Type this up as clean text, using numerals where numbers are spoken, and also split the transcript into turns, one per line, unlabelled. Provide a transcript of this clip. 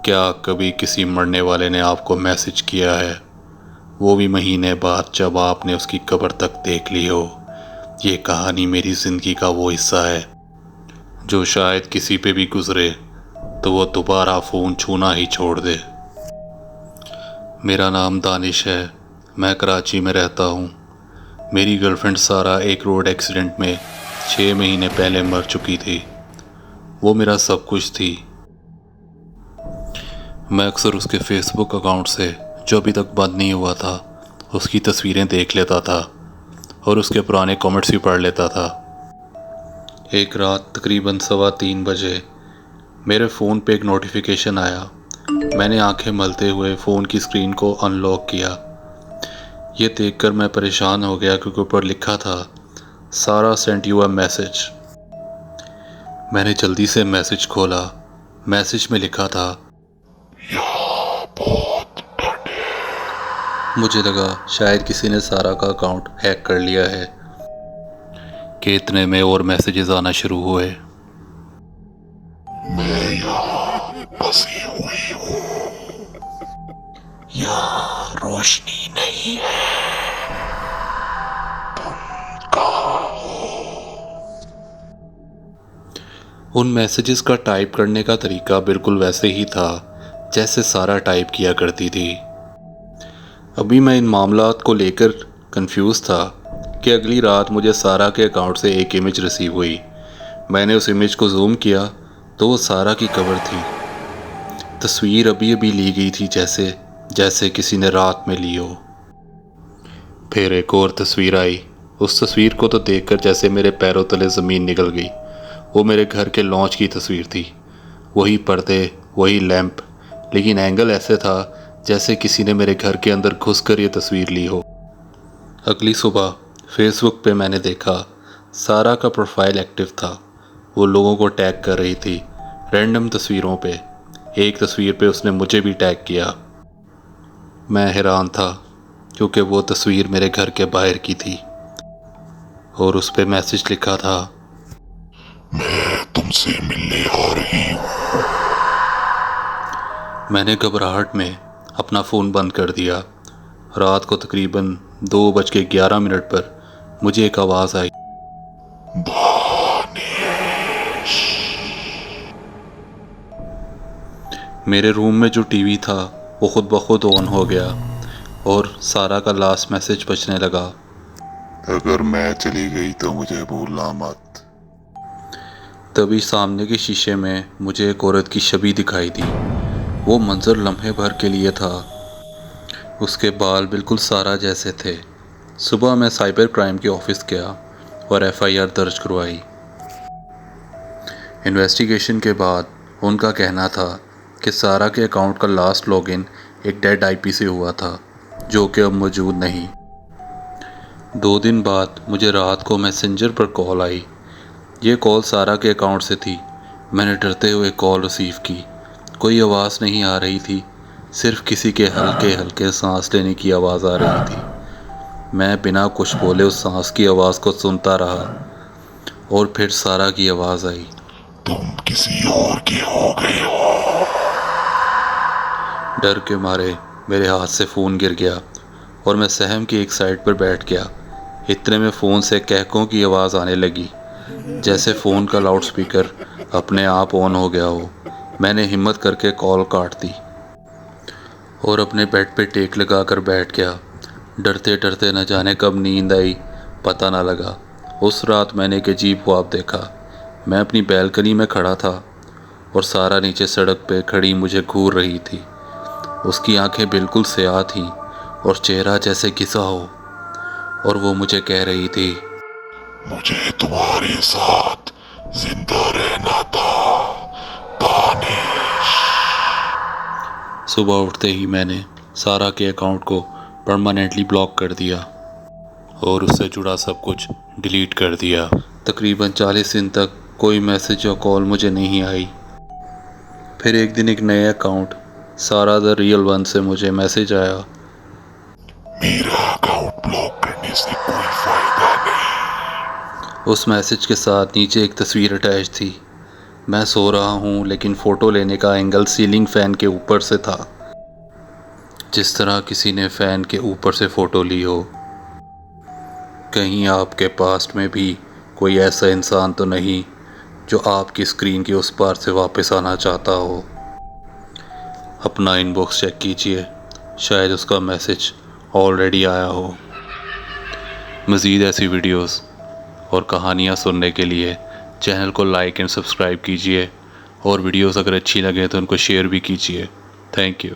क्या कभी किसी मरने वाले ने आपको मैसेज किया है, वो भी महीने बाद जब आपने उसकी कब्र तक देख ली हो? ये कहानी मेरी ज़िंदगी का वो हिस्सा है जो शायद किसी पे भी गुजरे तो वो दोबारा फ़ोन छूना ही छोड़ दे। मेरा नाम दानिश है। मैं कराची में रहता हूँ। मेरी गर्लफ्रेंड सारा एक रोड एक्सीडेंट में 6 महीने पहले मर चुकी थी। वो मेरा सब कुछ थी। मैं अक्सर उसके फेसबुक अकाउंट से, जो अभी तक बंद नहीं हुआ था, उसकी तस्वीरें देख लेता था और उसके पुराने कमेंट्स भी पढ़ लेता था। एक रात तकरीबन 3:15 बजे मेरे फ़ोन पे एक नोटिफिकेशन आया। मैंने आंखें मलते हुए फ़ोन की स्क्रीन को अनलॉक किया। ये देखकर मैं परेशान हो गया क्योंकि ऊपर लिखा था, सारा सेंट यू अ मैसेज। मैंने जल्दी से मैसेज खोला। मैसेज में लिखा था, मुझे लगा शायद किसी ने सारा का अकाउंट हैक कर लिया है कि इतने में और मैसेजेस आना शुरू हुए।
मैं यहाँ बसी हुई हूँ, यहाँ रोशनी नहीं है, तुम कहाँ हो?
उन मैसेजेस का टाइप करने का तरीका बिल्कुल वैसे ही था जैसे सारा टाइप किया करती थी। अभी मैं इन मामलात को लेकर कंफ्यूज था कि अगली रात मुझे सारा के अकाउंट से एक इमेज रिसीव हुई। मैंने उस इमेज को जूम किया तो वो सारा की कब्र थी। तस्वीर अभी अभी ली गई थी, जैसे किसी ने रात में ली हो। फिर एक और तस्वीर आई। उस तस्वीर को तो देखकर जैसे मेरे पैरों तले ज़मीन निकल गई। वो मेरे घर के लॉन्च की तस्वीर थी। वही पर्दे, वही लैंप, लेकिन एंगल ऐसे था जैसे किसी ने मेरे घर के अंदर घुसकर ये तस्वीर ली हो। अगली सुबह फेसबुक पे मैंने देखा सारा का प्रोफाइल एक्टिव था। वो लोगों को टैग कर रही थी रैंडम तस्वीरों पे। एक तस्वीर पे उसने मुझे भी टैग किया। मैं हैरान था क्योंकि वो तस्वीर मेरे घर के बाहर की थी और उस पे मैसेज लिखा था,
मैं तुमसे मिलने आ रही हूँ।
मैंने घबराहट में अपना फ़ोन बंद कर दिया। रात को तकरीबन 2:11 पर मुझे एक आवाज़ आई,
दानिश।
मेरे रूम में जो टीवी था वो खुद ब खुद ऑन हो गया और सारा का लास्ट मैसेज बजने लगा,
अगर मैं चली गई तो मुझे भूलना मत।
तभी सामने के शीशे में मुझे एक औरत की छवि दिखाई दी। वो मंजर लम्हे भर के लिए था। उसके बाल बिल्कुल सारा जैसे थे। सुबह मैं साइबर क्राइम के ऑफिस गया और एफआईआर दर्ज करवाई। इन्वेस्टिगेशन के बाद उनका कहना था कि सारा के अकाउंट का लास्ट लॉगिन एक डेड आईपी से हुआ था जो कि अब मौजूद नहीं। 2 दिन बाद मुझे रात को मैसेंजर पर कॉल आई। ये कॉल सारा के अकाउंट से थी। मैंने डरते हुए कॉल रिसीव की। कोई आवाज़ नहीं आ रही थी, सिर्फ किसी के हल्के हल्के सांस लेने की आवाज़ आ रही थी। मैं बिना कुछ बोले उस सांस की आवाज़ को सुनता रहा और फिर सारा की आवाज़ आई,
तुम किसी और के हो गए हो।
डर के मारे मेरे हाथ से फ़ोन गिर गया और मैं सहम की एक साइड पर बैठ गया। इतने में फ़ोन से कहकों की आवाज़ आने लगी, जैसे फ़ोन का लाउडस्पीकर अपने आप ऑन हो गया हो। मैंने हिम्मत करके कॉल काट दी और अपने बेड पे टेक लगा कर बैठ गया। डरते डरते न जाने कब नींद आई, पता ना लगा। उस रात मैंने एक अजीब ख्वाब देखा। मैं अपनी बैल्कनी में खड़ा था और सारा नीचे सड़क पे खड़ी मुझे घूर रही थी। उसकी आंखें बिल्कुल स्याह थीं और चेहरा जैसे घिसा हो, और वो मुझे कह रही थी,
मुझे तुम्हारे साथ जिंदा रहना था, दानिश।
सुबह उठते ही मैंने सारा के अकाउंट को परमानेंटली ब्लॉक कर दिया और उससे जुड़ा सब कुछ डिलीट कर दिया। तकरीबन 40 दिन तक कोई मैसेज या कॉल मुझे नहीं आई। फिर एक दिन एक नए अकाउंट सारा द रियल वन से मुझे मैसेज आया,
मेरा अकाउंट ब्लॉक करने से कोई फायदा नहीं।
उस मैसेज के साथ नीचे एक तस्वीर अटैच थी। मैं सो रहा हूँ लेकिन फ़ोटो लेने का एंगल सीलिंग फ़ैन के ऊपर से था, जिस तरह किसी ने फ़ैन के ऊपर से फ़ोटो ली हो। कहीं आपके पास्ट में भी कोई ऐसा इंसान तो नहीं जो आपकी स्क्रीन के उस पार से वापस आना चाहता हो। अपना इनबॉक्स चेक कीजिए, शायद उसका मैसेज ऑलरेडी आया हो। मज़ीद ऐसी वीडियोस और कहानियाँ सुनने के लिए चैनल को लाइक एंड सब्सक्राइब कीजिए, और वीडियोस अगर अच्छी लगे तो उनको शेयर भी कीजिए। Thank you.